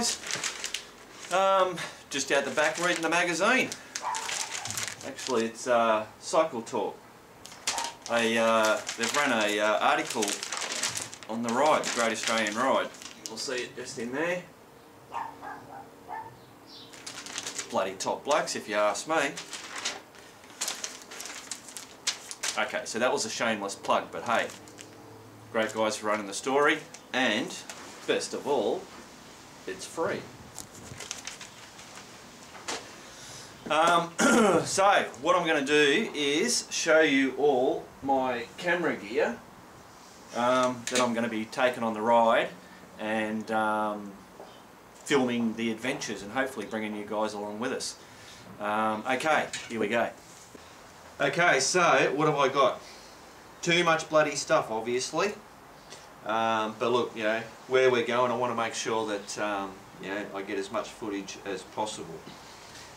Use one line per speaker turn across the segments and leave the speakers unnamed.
guys. Just out the back reading the magazine. Actually, it's Cycle Talk. They've run a article on the ride, the Great Australian Ride. You'll see it just in there. Bloody top blokes, if you ask me. Okay, so that was a shameless plug, but hey, great guys for running the story, and best of all, it's free. So what I'm going to do is show you all my camera gear that I'm going to be taking on the ride and filming the adventures and hopefully bringing you guys along with us. Okay, here we go. Okay, so what have I got? Too much bloody stuff, obviously. But look, you know, where we're going, I want to make sure that you know, I get as much footage as possible.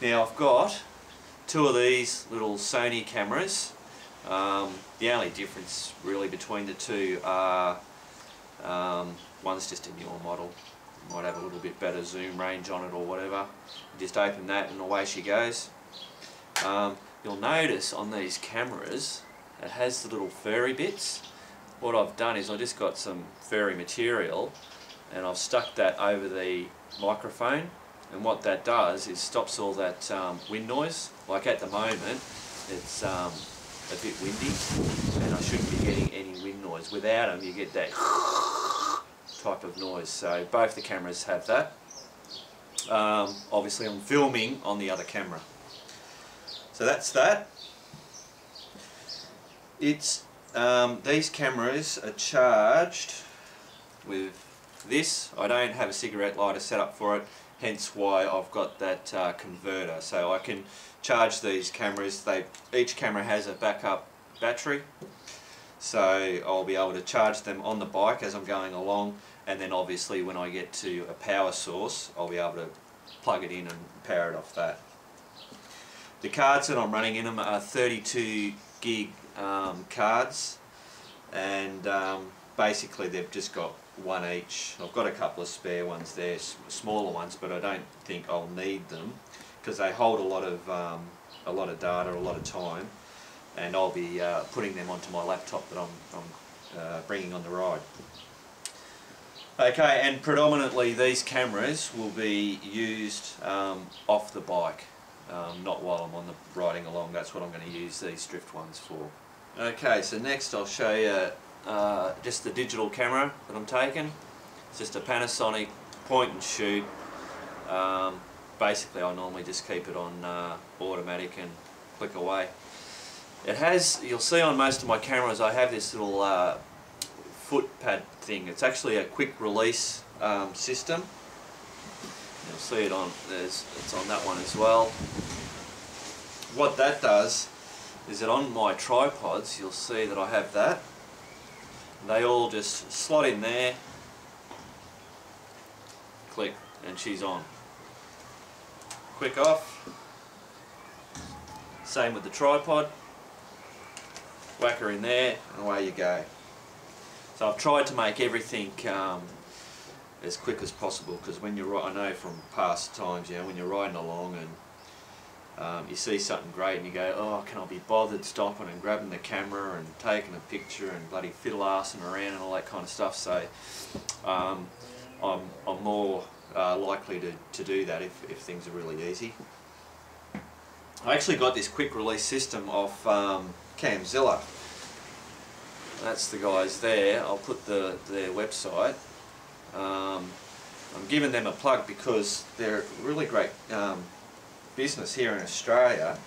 Now I've got two of these little Sony cameras. The only difference really between the two are one's just a newer model, might have a little bit better zoom range on it or whatever. You just open that and away she goes. You'll notice on these cameras it has the little furry bits. What I've done is I just got some furry material and I've stuck that over the microphone, and what that does is stops all that wind noise. Like at the moment it's a bit windy and I shouldn't be getting any wind noise. Without them you get that type of noise, so both the cameras have that. Obviously I'm filming on the other camera. So that's that. It's these cameras are charged with this. I don't have a cigarette lighter set up for it, hence why I've got that converter. So I can charge these cameras. Each camera has a backup battery, so I'll be able to charge them on the bike as I'm going along, and then obviously when I get to a power source I'll be able to plug it in and power it off that. The cards that I'm running in them are 32 gig cards, and basically they've just got one each. I've got a couple of spare ones there, smaller ones, but I don't think I'll need them because they hold a lot of data, a lot of time, and I'll be putting them onto my laptop that I'm bringing on the ride. Okay, and predominantly these cameras will be used off the bike. Not while I'm on the riding along. That's what I'm going to use these drift ones for. Okay, so next I'll show you just the digital camera that I'm taking. It's just a Panasonic point and shoot. Basically I normally just keep it on automatic and click away. It has, you'll see on most of my cameras I have this little foot pad thing. It's actually a quick release system. You'll see it on, it's on that one as well. What that does is that on my tripods you'll see that I have that. They all just slot in there, click, and she's on. Quick off. Same with the tripod. Whack her in there and away you go. So I've tried to make everything as quick as possible, because when you're, I know from past times, you know, when you're riding along and you see something great and you go, oh, can I be bothered stopping and grabbing the camera and taking a picture and bloody fiddle-arsing around and all that kind of stuff. So I'm more likely to do that if things are really easy. I actually got this quick release system off Camzilla. That's the guys there. I'll put their website. I'm giving them a plug because they're a really great business here in Australia,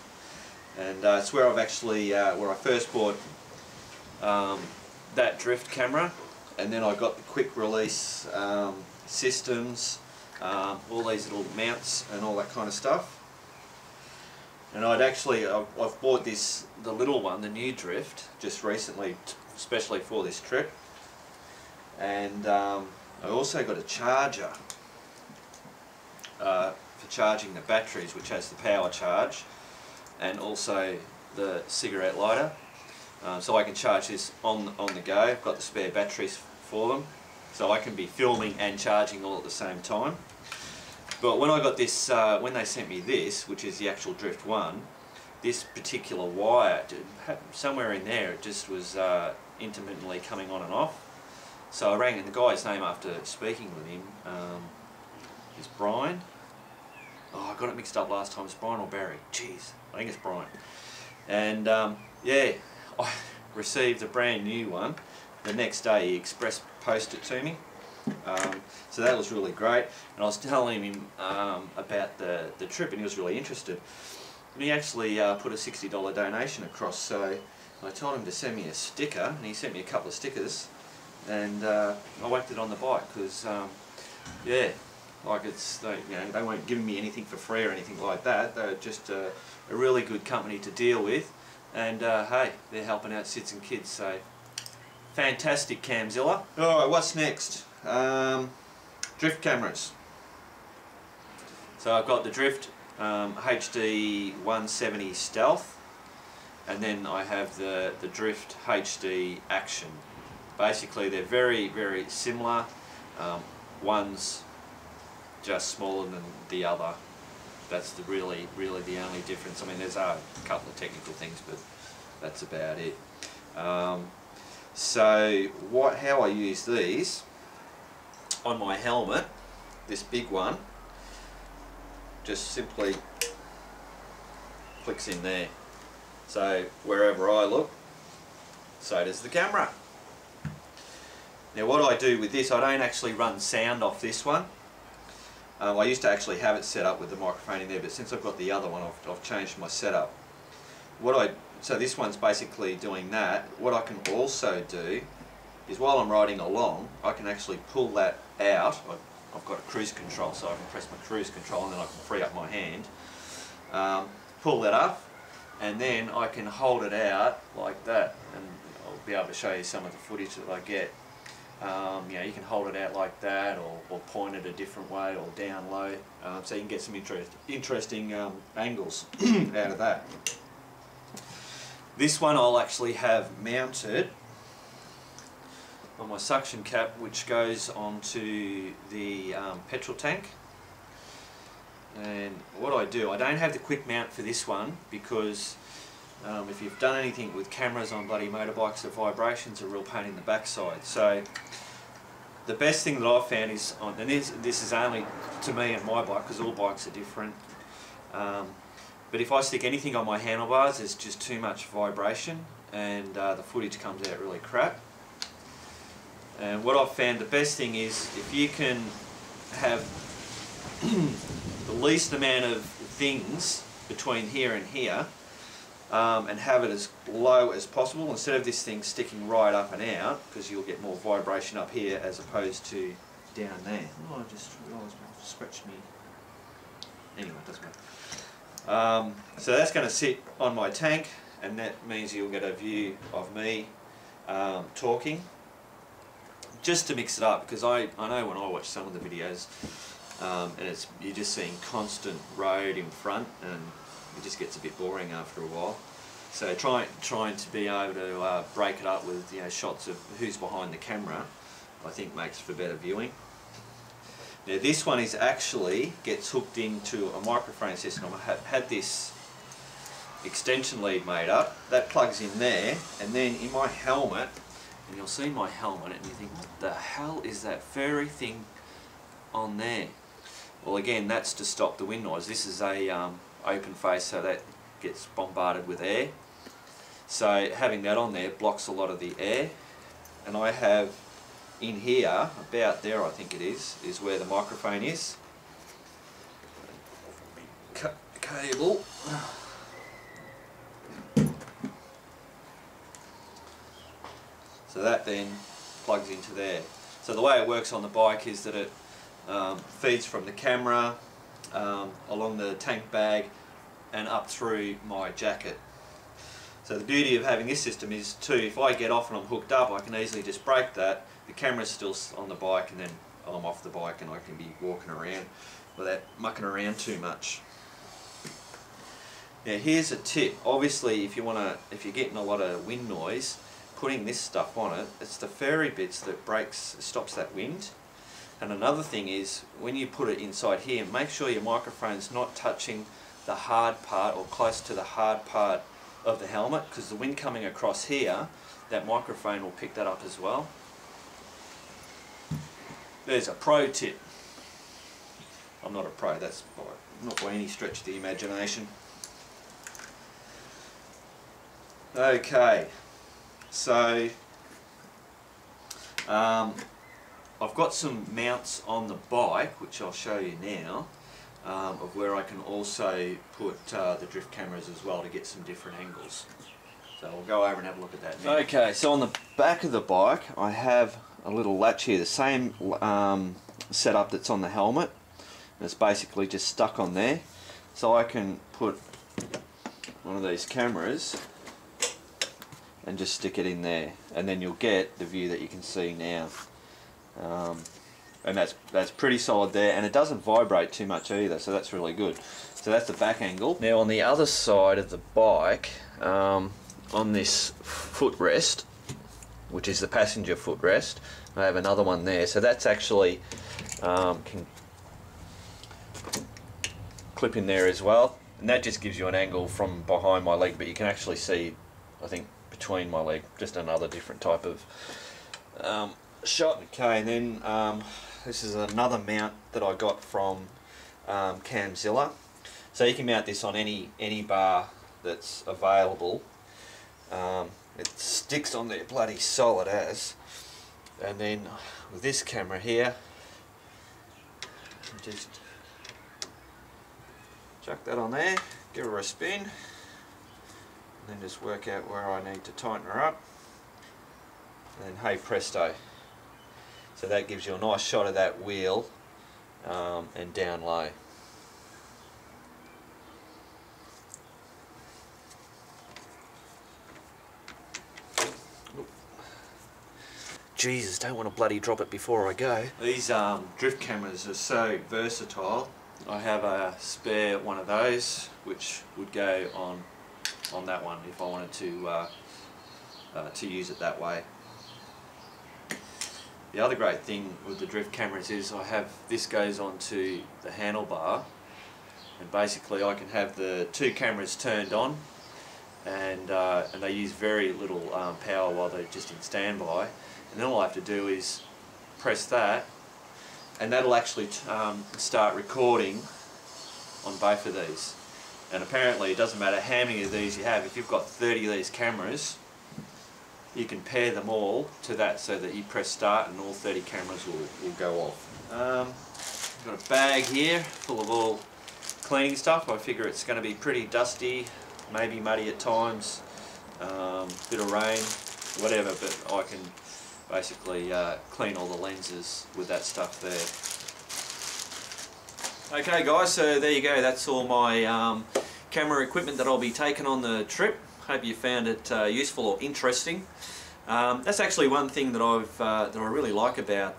and it's where I've actually where I first bought that drift camera, and then I got the quick release systems, all these little mounts and all that kind of stuff. And I've bought the little one, the new drift, just recently, especially for this trip, and I also got a charger for charging the batteries, which has the power charge, and also the cigarette lighter. So I can charge this on the go. I've got the spare batteries for them, so I can be filming and charging all at the same time. But when I got this, when they sent me this, which is the actual Drift 1, this particular wire, somewhere in there, it just was intermittently coming on and off. So I rang the guy's name after speaking with him, is Brian. Oh, I got it mixed up last time. It's Brian or Barry. Jeez, I think it's Brian. And yeah, I received a brand new one. The next day he express posted it to me. So that was really great. And I was telling him about the trip, and he was really interested. And he actually put a $60 donation across. So I told him to send me a sticker, and he sent me a couple of stickers. And I whacked it on the bike because, yeah, like they weren't giving me anything for free or anything like that. They're just a really good company to deal with, and hey, they're helping out Sits and Kids. So fantastic, Camzilla. All right, what's next? Drift cameras. So I've got the Drift HD 170 Stealth, and then I have the Drift HD Action. Basically, they're very, very similar. One's just smaller than the other. That's really the only difference. I mean, there's a couple of technical things, but that's about it. So how I use these on my helmet, this big one, just simply clicks in there. So wherever I look, so does the camera. Now what I do with this, I don't actually run sound off this one. I used to actually have it set up with the microphone in there, but since I've got the other one, I've changed my setup. So this one's basically doing that. What I can also do is, while I'm riding along, I can actually pull that out. I've got a cruise control, so I can press my cruise control and then I can free up my hand. Pull that up, and then I can hold it out like that, and I'll be able to show you some of the footage that I get. You know, you can hold it out like that, or point it a different way, or down low, so you can get some interesting angles out of that. This one I'll actually have mounted on my suction cap, which goes onto the petrol tank. And what I do, I don't have the quick mount for this one because if you've done anything with cameras on bloody motorbikes, the vibrations are a real pain in the backside. So the best thing that I've found is, and this is only to me and my bike because all bikes are different, but if I stick anything on my handlebars, there's just too much vibration and the footage comes out really crap. And what I've found, the best thing is if you can have the least amount of things between here and here, and have it as low as possible instead of this thing sticking right up and out, because you'll get more vibration up here as opposed to down there. Oh, I just realised I scratched me. Anyway, it doesn't matter. So that's going to sit on my tank, and that means you'll get a view of me talking, just to mix it up, because I know when I watch some of the videos, and you're just seeing constant road in front, and it just gets a bit boring after a while. So trying to be able to break it up with shots of who's behind the camera, I think makes for better viewing. Now this one gets hooked into a microphone system. I've had this extension lead made up, that plugs in there, and then in my helmet, and you'll see my helmet and you think, what the hell is that furry thing on there? Well, again, that's to stop the wind noise. This is a open face, so that gets bombarded with air. So having that on there blocks a lot of the air. And I have in here, about there I think it is where the microphone is. Cut the cable. So that then plugs into there. So the way it works on the bike is that it feeds from the camera along the tank bag and up through my jacket. So the beauty of having this system is too, if I get off and I'm hooked up, I can easily just break that, the camera's still on the bike, and then I'm off the bike and I can be walking around without mucking around too much. Now here's a tip. Obviously if you're getting a lot of wind noise, putting this stuff on it, it's the fairy bits that stops that wind. And another thing is, when you put it inside here, make sure your microphone's not touching the hard part or close to the hard part of the helmet, because the wind coming across here, that microphone will pick that up as well. There's a pro tip. I'm not a pro, that's not by any stretch of the imagination. Okay, so I've got some mounts on the bike, which I'll show you now, of where I can also put the drift cameras as well to get some different angles. So we'll go over and have a look at that now. Okay, so on the back of the bike I have a little latch here, the same setup that's on the helmet. It's basically just stuck on there. So I can put one of these cameras and just stick it in there, and then you'll get the view that you can see now. And that's pretty solid there, and it doesn't vibrate too much either, so that's really good. So that's the back angle. Now on the other side of the bike, on this footrest, which is the passenger footrest, I have another one there. So that's actually can clip in there as well, and that just gives you an angle from behind my leg, but you can actually see, I think, between my leg, just another different type of shot. Okay, and then this is another mount that I got from Camzilla. So you can mount this on any bar that's available. It sticks on there bloody solid as. And then with this camera here, just chuck that on there, give her a spin, and then just work out where I need to tighten her up, and then hey presto. So that gives you a nice shot of that wheel and down low. Jesus, don't want to bloody drop it before I go. These drift cameras are so versatile. I have a spare one of those, which would go on that one if I wanted to use it that way. The other great thing with the drift cameras is this goes onto the handlebar, and basically I can have the two cameras turned on, and they use very little power while they're just in standby. And then all I have to do is press that, and that'll actually start recording on both of these. And apparently it doesn't matter how many of these you have, if you've got 30 of these cameras, you can pair them all to that, so that you press start and all 30 cameras will go off. I've got a bag here full of all cleaning stuff. I figure it's going to be pretty dusty, maybe muddy at times, bit of rain, whatever, but I can basically clean all the lenses with that stuff there. Okay guys, so there you go, that's all my camera equipment that I'll be taking on the trip. Hope you found it useful or interesting. That's actually one thing that I really like about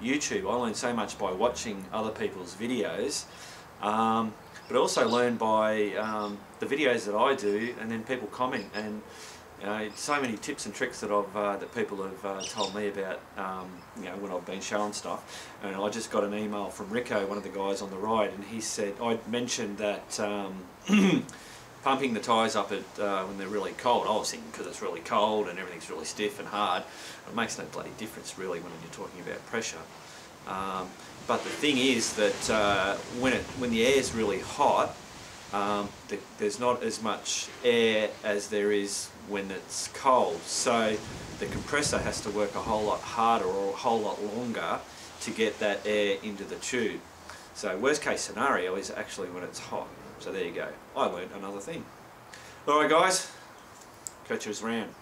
YouTube. I learn so much by watching other people's videos, but I also learn by the videos that I do, and then people comment, and so many tips and tricks that that people have told me about, when I've been showing stuff. And I just got an email from Rico, one of the guys on the ride, and he said I'd mentioned that pumping the tyres up when they're really cold. I was thinking because it's really cold and everything's really stiff and hard, it makes no bloody difference really when you're talking about pressure. But the thing is that when the air is really hot, there's not as much air as there is when it's cold, so the compressor has to work a whole lot harder or a whole lot longer to get that air into the tube. So worst case scenario is actually when it's hot. So there you go, I learned another thing. Alright guys, catch us around.